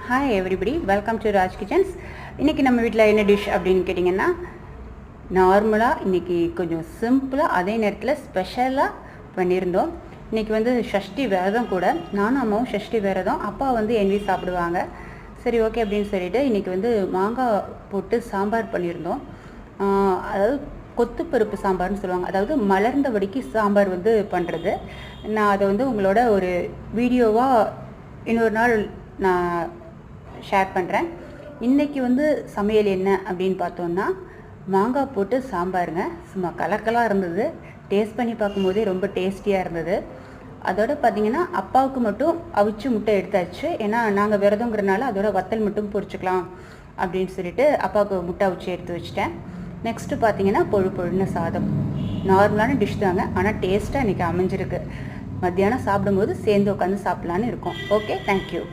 Hi everybody, welcome to Raj Kitchens. இன்னைக்கு நம்ம வீட்ல என்ன டிஷ் அப்படினு கேட்டிங்கனா நார்மலா இன்னைக்கு கொஞ்சம் சிம்பிளா அதே நேரத்துல ஸ்பெஷலா பண்ணிருந்தோம். இன்னைக்கு வந்து ஷஷ்டி விரதம் கூட. நானும் அம்மாவும் ஷஷ்டி விரதம். அப்பா வந்து என்வி சாப்பிடுவாங்க. சரி ஓகே அப்படினு சொல்லிட்டு இன்னைக்கு வந்து மாங்காய் போட்டு சாம்பார் பண்ணிருந்தோம். அதாவது கொத்து பருப்பு சாம்பார்னு சொல்லுவாங்க. அதாவது மலர்ந்த வடிக்கு சாம்பார் வந்து பண்றது. நான் அதை வந்து உங்களோட ஒரு வீடியோவா இன்னொரு நாள் நான் ஷேர் பண்ணுறேன். இன்றைக்கி வந்து சமையல் என்ன அப்படின்னு பார்த்தோன்னா மாங்காய் போட்டு சாம்பாருங்க. சும்மா கலக்கலாக இருந்தது. டேஸ்ட் பண்ணி பார்க்கும்போதே ரொம்ப டேஸ்டியாக இருந்தது. அதோட பார்த்திங்கன்னா அப்பாவுக்கு மட்டும் அவிச்சு முட்டை எடுத்தாச்சு. ஏன்னா நாங்கள் விரதங்கிறனால அதோட வத்தல் மட்டும் பொரிச்சுக்கலாம் அப்படின்னு சொல்லிட்டு அப்பாவுக்கு முட்டை அவிச்சு எடுத்து வச்சுட்டேன். நெக்ஸ்ட்டு பார்த்திங்கன்னா பொழுன்னு சாதம். நார்மலான டிஷ் தாங்க, ஆனால் டேஸ்ட்டாக இன்றைக்கி அமைஞ்சிருக்கு. மத்தியானம் சாப்பிடும்போது சேர்ந்து உட்காந்து சாப்பிட்லான்னு இருக்கோம். Okay, thank you.